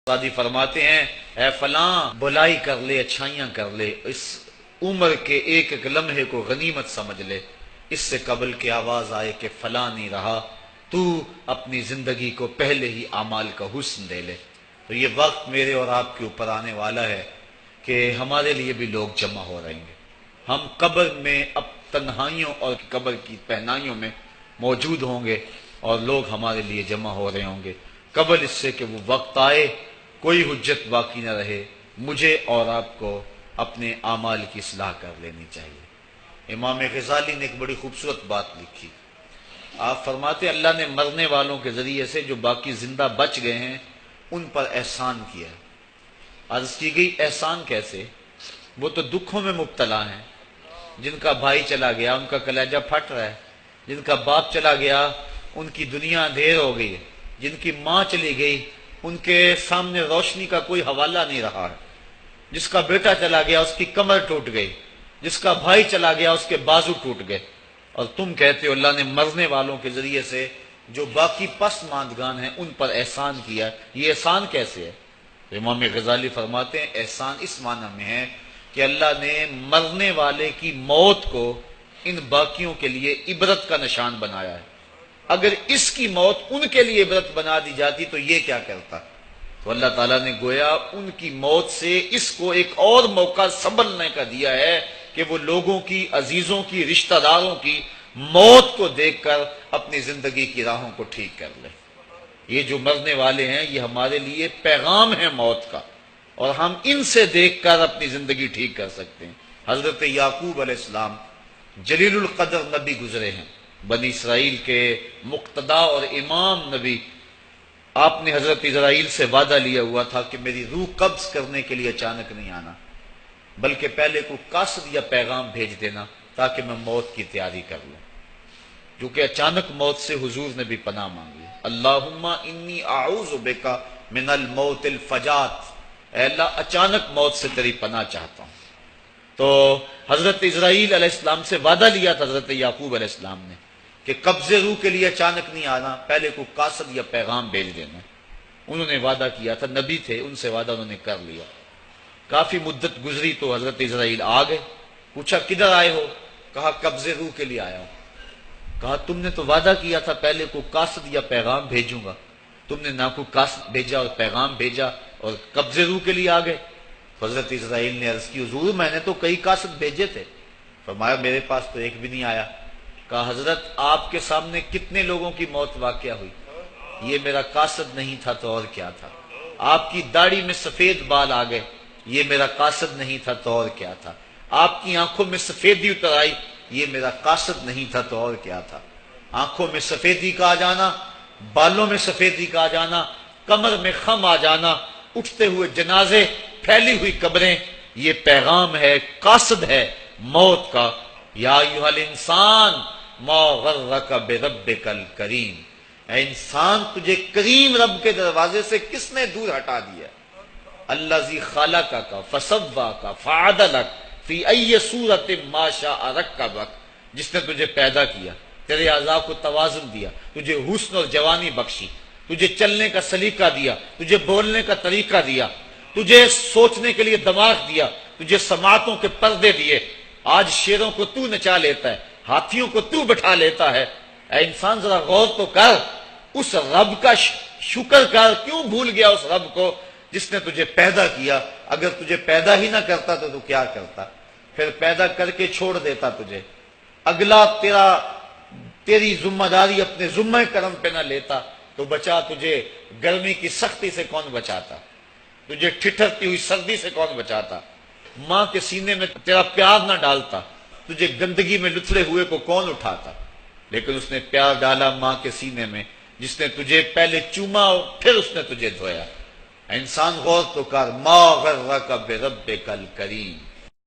شادی فرماتے ہیں اے فلاں بلائی کر لے، اچھائیاں کر لے، اس عمر کے ایک ایک لمحے کو غنیمت سمجھ لے، اس سے قبل کی آواز آئے کہ فلاں نہیں رہا، تو اپنی زندگی کو پہلے ہی اعمال کا حسن دے لے۔ تو یہ وقت میرے اور آپ کے اوپر آنے والا ہے کہ ہمارے لیے بھی لوگ جمع ہو رہیں گے۔ ہم قبر میں اب تنہائیوں اور قبر کی پہنائیوں میں موجود ہوں گے اور لوگ ہمارے لیے جمع ہو رہے ہوں گے قبل اس سے کہ وہ وقت آئے، کوئی حجت باقی نہ رہے۔ مجھے اور آپ کو اپنے اعمال کی اصلاح کر لینی چاہیے۔ امام غزالی نے ایک بڑی خوبصورت بات لکھی۔ آپ فرماتے ہیں اللہ نے مرنے والوں کے ذریعے سے جو باقی زندہ بچ گئے ہیں ان پر احسان کیا۔ عرض کی گئی احسان کیسے؟ وہ تو دکھوں میں مبتلا ہیں، جن کا بھائی چلا گیا ان کا کلیجہ پھٹ رہا ہے، جن کا باپ چلا گیا ان کی دنیا اندھیر ہو گئی ہے، جن کی ماں چلی گئی ان کے سامنے روشنی کا کوئی حوالہ نہیں رہا ہے، جس کا بیٹا چلا گیا اس کی کمر ٹوٹ گئی، جس کا بھائی چلا گیا اس کے بازو ٹوٹ گئے، اور تم کہتے ہو اللہ نے مرنے والوں کے ذریعے سے جو باقی پسماندگان ہیں ان پر احسان کیا۔ یہ احسان کیسے ہے؟ امام غزالی فرماتے ہیں احسان اس معنی میں ہے کہ اللہ نے مرنے والے کی موت کو ان باقیوں کے لیے عبرت کا نشان بنایا ہے۔ اگر اس کی موت ان کے لیے عبرت بنا دی جاتی تو یہ کیا کرتا؟ تو اللہ تعالیٰ نے گویا ان کی موت سے اس کو ایک اور موقع سنبھلنے کا دیا ہے کہ وہ لوگوں کی، عزیزوں کی، رشتہ داروں کی موت کو دیکھ کر اپنی زندگی کی راہوں کو ٹھیک کر لے۔ یہ جو مرنے والے ہیں یہ ہمارے لیے پیغام ہے موت کا، اور ہم ان سے دیکھ کر اپنی زندگی ٹھیک کر سکتے ہیں۔ حضرت یعقوب علیہ السلام جلیل القدر نبی گزرے ہیں، بنی اسرائیل کے مقتدا اور امام نبی۔ آپ نے حضرت اسرائیل سے وعدہ لیا ہوا تھا کہ میری روح قبض کرنے کے لیے اچانک نہیں آنا، بلکہ پہلے کو قاصد یا پیغام بھیج دینا تاکہ میں موت کی تیاری کر لوں۔ جو کہ اچانک موت سے حضور نے بھی پناہ مانگی، اللہم انی اعوذ بک من الموت الفجات، اے اللہ اچانک موت سے تیری پناہ چاہتا ہوں۔ تو حضرت اسرائیل علیہ السلام سے وعدہ لیا تھا حضرت یعقوب علیہ السلام نے کہ قبض روح کے لیے اچانک نہیں آنا، پہلے کو قاصد یا پیغام بھیج دینا۔ انہوں نے وعدہ کیا تھا، نبی تھے، ان سے وعدہ انہوں نے کر لیا۔ کافی مدت گزری تو حضرت اسرائیل آ گئے، پوچھا کدھر آئے ہو؟ کہا قبض روح کے لیے آیا ہوں۔ کہا تم نے تو وعدہ کیا تھا پہلے کو قاصد یا پیغام بھیجوں گا، تم نے نہ کو قاصد بھیجا اور پیغام بھیجا اور قبض روح کے لیے آ گئے۔ حضرت اسرائیل نے عرض کی حضور میں نے تو کئی قاصد بھیجے تھے۔ فرمایا میرے پاس تو ایک بھی نہیں آیا۔ کہا حضرت آپ کے سامنے کتنے لوگوں کی موت واقع ہوئی، یہ میرا قاصد نہیں تھا تو اور کیا تھا۔ آپ کی داڑھی میں سفید بال آ گئے، یہ میرا قاصد نہیں تھا تو اور کیا تھا۔ آپ کی آنکھوں میں سفیدی اتر آئی، یہ میرا قاصد نہیں تھا تو اور کیا تھا۔ آنکھوں میں سفیدی کا آ جانا، بالوں میں سفیدی کا آ جانا، کمر میں خم آ جانا، اٹھتے ہوئے جنازے، پھیلی ہوئی قبریں، یہ پیغام ہے، قاصد ہے موت کا۔ یا ایھا الانسان ما غرک بربک الکریم، اے انسان تجھے کریم رب کے دروازے سے کس نے دور ہٹا دیا؟ الذی خلقک فسواک فعدلک فی ای صورت ما شاء رکبک، جس نے تجھے پیدا کیا، تیرے اعضاء کو توازن دیا، تجھے حسن اور جوانی بخشی، تجھے چلنے کا سلیقہ دیا، تجھے بولنے کا طریقہ دیا، تجھے سوچنے کے لیے دماغ دیا، تجھے سماعتوں کے پردے دیے۔ آج شیروں کو تو نچا لیتا ہے، ہاتھیوں کو تو بٹھا لیتا ہے۔ اے انسان ذرا غور تو کر، اس رب کا شکر کر، کیوں بھول گیا اس رب کو جس نے تجھے پیدا کیا؟ اگر تجھے پیدا ہی نہ کرتا تو کیا کرتا؟ پھر پیدا کر کے چھوڑ دیتا تجھے، اگلا تیری ذمہ داری اپنے ذمہ کرم پہ نہ لیتا تو بچا تجھے گرمی کی سختی سے کون بچاتا؟ تجھے ٹھٹھرتی ہوئی سردی سے کون بچاتا؟ ماں کے سینے میں تیرا پیار نہ ڈالتا، تجھے گندگی میں لتھڑے ہوئے کو کون اٹھاتا؟ لیکن اس نے پیار ڈالا ماں کے سینے میں، جس نے تجھے پہلے چوما اور پھر اس نے تجھے دھویا۔ انسان غور تو کر، ما غرک بربک الکریم۔